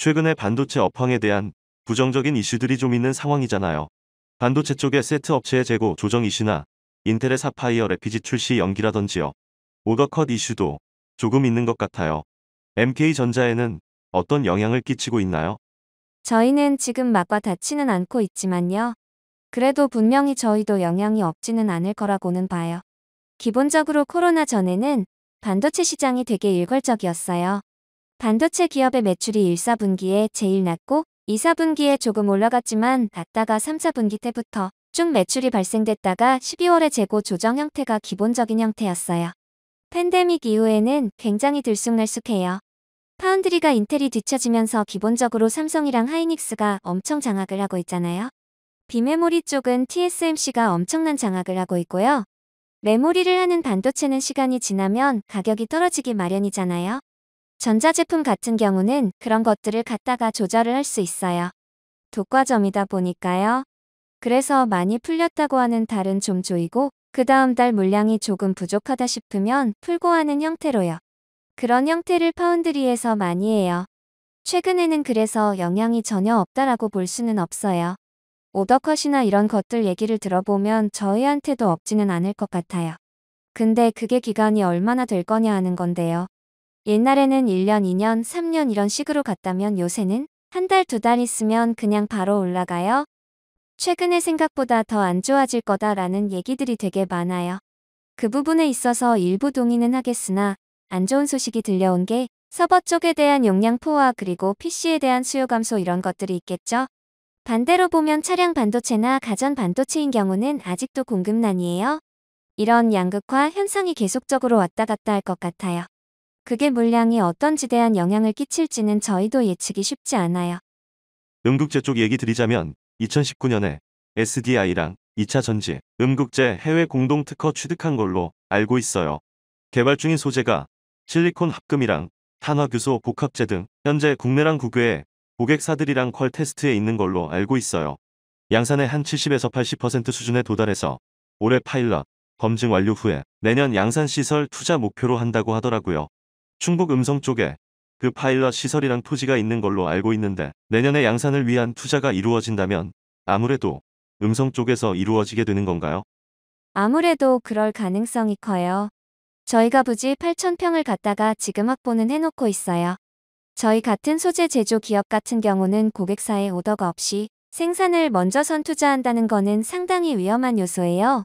최근에 반도체 업황에 대한 부정적인 이슈들이 좀 있는 상황이잖아요. 반도체 쪽의 세트 업체의 재고 조정 이슈나 인텔의 사파이어 레피지 출시 연기라던지요. 오더컷 이슈도 조금 있는 것 같아요. MK전자에는 어떤 영향을 끼치고 있나요? 저희는 지금 막과 닿지는 않고 있지만요. 그래도 분명히 저희도 영향이 없지는 않을 거라고는 봐요. 기본적으로 코로나 전에는 반도체 시장이 되게 일괄적이었어요. 반도체 기업의 매출이 1, 4분기에 제일 낮고 2, 4분기에 조금 올라갔지만 낮다가 3, 4분기 때부터 쭉 매출이 발생됐다가 12월에 재고 조정 형태가 기본적인 형태였어요. 팬데믹 이후에는 굉장히 들쑥날쑥해요. 파운드리가 인텔이 뒤처지면서 기본적으로 삼성이랑 하이닉스가 엄청 장악을 하고 있잖아요. 비메모리 쪽은 TSMC가 엄청난 장악을 하고 있고요. 메모리를 하는 반도체는 시간이 지나면 가격이 떨어지기 마련이잖아요. 전자제품 같은 경우는 그런 것들을 갖다가 조절을 할 수 있어요. 독과점이다 보니까요. 그래서 많이 풀렸다고 하는 달은 좀 조이고 그 다음 달 물량이 조금 부족하다 싶으면 풀고 하는 형태로요. 그런 형태를 파운드리에서 많이 해요. 최근에는 그래서 영향이 전혀 없다라고 볼 수는 없어요. 오더컷이나 이런 것들 얘기를 들어보면 저희한테도 없지는 않을 것 같아요. 근데 그게 기간이 얼마나 될 거냐 하는 건데요. 옛날에는 1년, 2년, 3년 이런 식으로 갔다면 요새는 한 달, 두 달 있으면 그냥 바로 올라가요. 최근에 생각보다 더 안 좋아질 거다라는 얘기들이 되게 많아요. 그 부분에 있어서 일부 동의는 하겠으나 안 좋은 소식이 들려온 게 서버 쪽에 대한 용량 포화 그리고 PC에 대한 수요 감소 이런 것들이 있겠죠. 반대로 보면 차량 반도체나 가전 반도체인 경우는 아직도 공급난이에요. 이런 양극화 현상이 계속적으로 왔다 갔다 할 것 같아요. 그게 물량이 어떤 지대한 영향을 끼칠지는 저희도 예측이 쉽지 않아요. 음극재 쪽 얘기 드리자면 2019년에 SDI랑 2차 전지, 음극재 해외 공동 특허 취득한 걸로 알고 있어요. 개발 중인 소재가 실리콘 합금이랑 탄화규소 복합재 등 현재 국내랑 국외에 고객사들이랑 퀄 테스트에 있는 걸로 알고 있어요. 양산의 한 70에서 80% 수준에 도달해서 올해 파일럿 검증 완료 후에 내년 양산 시설 투자 목표로 한다고 하더라고요. 충북 음성 쪽에 그 파일럿 시설이랑 토지가 있는 걸로 알고 있는데 내년에 양산을 위한 투자가 이루어진다면 아무래도 음성 쪽에서 이루어지게 되는 건가요? 아무래도 그럴 가능성이 커요. 저희가 부지 8,000평을 갖다가 지금 확보는 해놓고 있어요. 저희 같은 소재 제조 기업 같은 경우는 고객사의 오더가 없이 생산을 먼저 선투자한다는 거는 상당히 위험한 요소예요.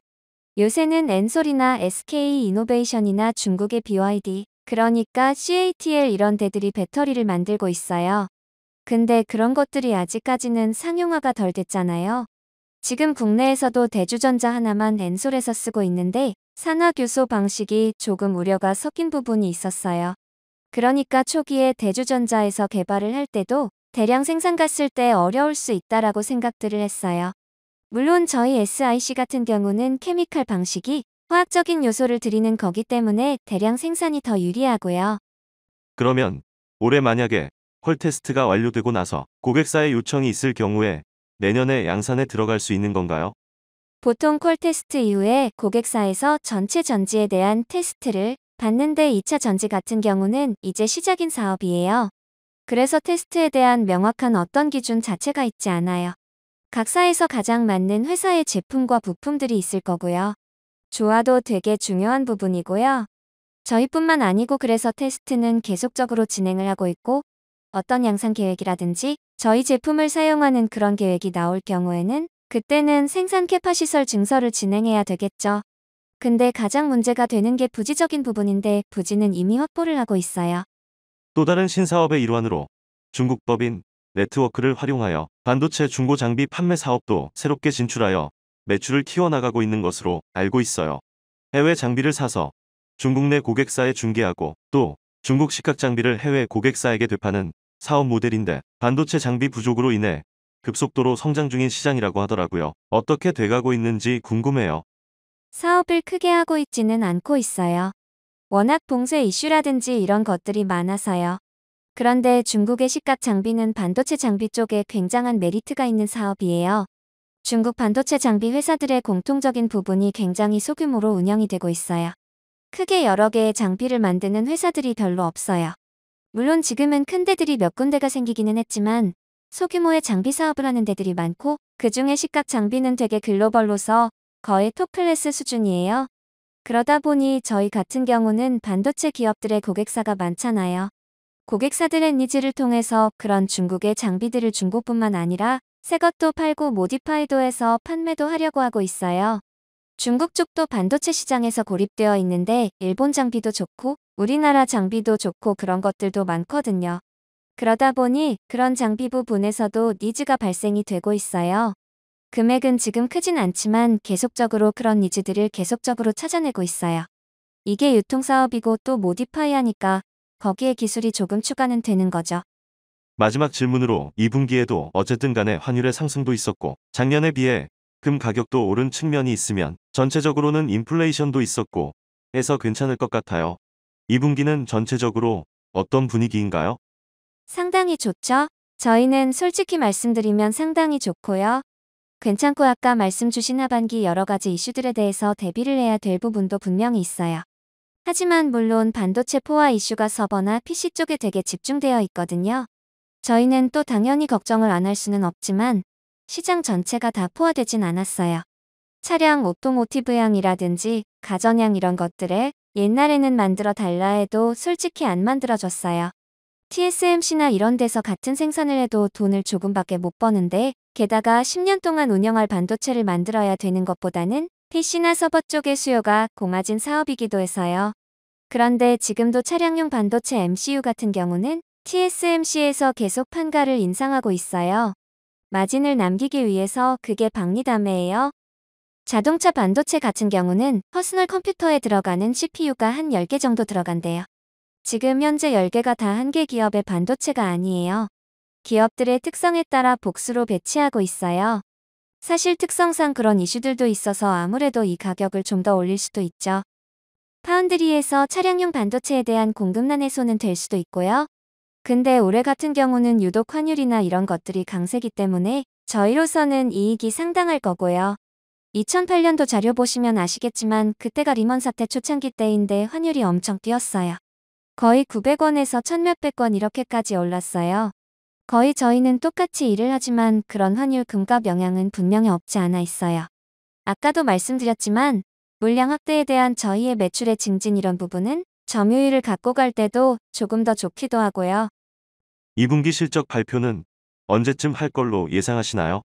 요새는 엔솔이나 SK이노베이션이나 중국의 BYD, 그러니까 CATL 이런 데들이 배터리를 만들고 있어요. 근데 그런 것들이 아직까지는 상용화가 덜 됐잖아요. 지금 국내에서도 대주전자 하나만 엔솔에서 쓰고 있는데 산화교소 방식이 조금 우려가 섞인 부분이 있었어요. 그러니까 초기에 대주전자에서 개발을 할 때도 대량 생산 갔을 때 어려울 수 있다라고 생각들을 했어요. 물론 저희 SIC 같은 경우는 케미칼 방식이 화학적인 요소를 들이는 거기 때문에 대량 생산이 더 유리하고요. 그러면 올해 만약에 퀄 테스트가 완료되고 나서 고객사의 요청이 있을 경우에 내년에 양산에 들어갈 수 있는 건가요? 보통 콜 테스트 이후에 고객사에서 전체 전지에 대한 테스트를 받는데 2차 전지 같은 경우는 이제 시작인 사업이에요. 그래서 테스트에 대한 명확한 어떤 기준 자체가 있지 않아요. 각사에서 가장 맞는 회사의 제품과 부품들이 있을 거고요. 조화도 되게 중요한 부분이고요. 저희뿐만 아니고 그래서 테스트는 계속적으로 진행을 하고 있고 어떤 양산 계획이라든지 저희 제품을 사용하는 그런 계획이 나올 경우에는 그때는 생산 캐파 시설 증설을 진행해야 되겠죠. 근데 가장 문제가 되는 게 부지적인 부분인데 부지는 이미 확보를 하고 있어요. 또 다른 신사업의 일환으로 중국 법인 네트워크를 활용하여 반도체 중고 장비 판매 사업도 새롭게 진출하여 매출을 키워나가고 있는 것으로 알고 있어요. 해외 장비를 사서 중국 내 고객사에 중개하고 또 중국 시각 장비를 해외 고객사에게 되파는 사업 모델인데 반도체 장비 부족으로 인해 급속도로 성장 중인 시장이라고 하더라고요. 어떻게 돼가고 있는지 궁금해요. 사업을 크게 하고 있지는 않고 있어요. 워낙 봉쇄 이슈라든지 이런 것들이 많아서요. 그런데 중국의 시각 장비는 반도체 장비 쪽에 굉장한 메리트가 있는 사업이에요. 중국 반도체 장비 회사들의 공통적인 부분이 굉장히 소규모로 운영이 되고 있어요. 크게 여러 개의 장비를 만드는 회사들이 별로 없어요. 물론 지금은 큰 데들이 몇 군데가 생기기는 했지만 소규모의 장비 사업을 하는 데들이 많고 그중에 시각 장비는 되게 글로벌로서 거의 톱클래스 수준이에요. 그러다 보니 저희 같은 경우는 반도체 기업들의 고객사가 많잖아요. 고객사들의 니즈를 통해서 그런 중국의 장비들을 중고뿐만 아니라 새 것도 팔고 모디파이도 해서 판매도 하려고 하고 있어요. 중국 쪽도 반도체 시장에서 고립되어 있는데 일본 장비도 좋고 우리나라 장비도 좋고 그런 것들도 많거든요. 그러다 보니 그런 장비 부분에서도 니즈가 발생이 되고 있어요. 금액은 지금 크진 않지만 계속적으로 그런 니즈들을 계속적으로 찾아내고 있어요. 이게 유통사업이고 또 모디파이 하니까 거기에 기술이 조금 추가는 되는 거죠. 마지막 질문으로 2분기에도 어쨌든 간에 환율의 상승도 있었고 작년에 비해 금 가격도 오른 측면이 있으면 전체적으로는 인플레이션도 있었고 해서 괜찮을 것 같아요. 2분기는 전체적으로 어떤 분위기인가요? 상당히 좋죠? 저희는 솔직히 말씀드리면 상당히 좋고요. 괜찮고 아까 말씀 주신 하반기 여러 가지 이슈들에 대해서 대비를 해야 될 부분도 분명히 있어요. 하지만 물론 반도체 포화 이슈가 서버나 PC 쪽에 되게 집중되어 있거든요. 저희는 또 당연히 걱정을 안 할 수는 없지만 시장 전체가 다 포화되진 않았어요. 차량 오토모티브향이라든지 가전향 이런 것들에 옛날에는 만들어 달라 해도 솔직히 안 만들어졌어요. TSMC나 이런 데서 같은 생산을 해도 돈을 조금밖에 못 버는데 게다가 10년 동안 운영할 반도체를 만들어야 되는 것보다는 PC나 서버 쪽의 수요가 고마진 사업이기도 해서요. 그런데 지금도 차량용 반도체 MCU 같은 경우는 TSMC에서 계속 판가를 인상하고 있어요. 마진을 남기기 위해서 그게 박리담회예요. 자동차 반도체 같은 경우는 퍼스널 컴퓨터에 들어가는 CPU가 한 10개 정도 들어간대요. 지금 현재 10개가 다 한 개 기업의 반도체가 아니에요. 기업들의 특성에 따라 복수로 배치하고 있어요. 사실 특성상 그런 이슈들도 있어서 아무래도 이 가격을 좀 더 올릴 수도 있죠. 파운드리에서 차량용 반도체에 대한 공급난 해소는 될 수도 있고요. 근데 올해 같은 경우는 유독 환율이나 이런 것들이 강세기 때문에 저희로서는 이익이 상당할 거고요. 2008년도 자료 보시면 아시겠지만 그때가 리먼 사태 초창기 때인데 환율이 엄청 뛰었어요. 거의 900원에서 1000몇백 원 이렇게까지 올랐어요. 거의 저희는 똑같이 일을 하지만 그런 환율 금값 영향은 분명히 없지 않아 있어요. 아까도 말씀드렸지만 물량 확대에 대한 저희의 매출의 증진 이런 부분은 점유율을 갖고 갈 때도 조금 더 좋기도 하고요. 2분기 실적 발표는 언제쯤 할 걸로 예상하시나요?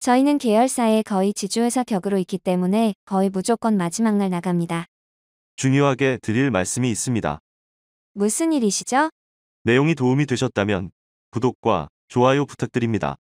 저희는 계열사의 거의 지주회사 격으로 있기 때문에 거의 무조건 마지막 날 나갑니다. 중요하게 드릴 말씀이 있습니다. 무슨 일이시죠? 내용이 도움이 되셨다면 구독과 좋아요 부탁드립니다.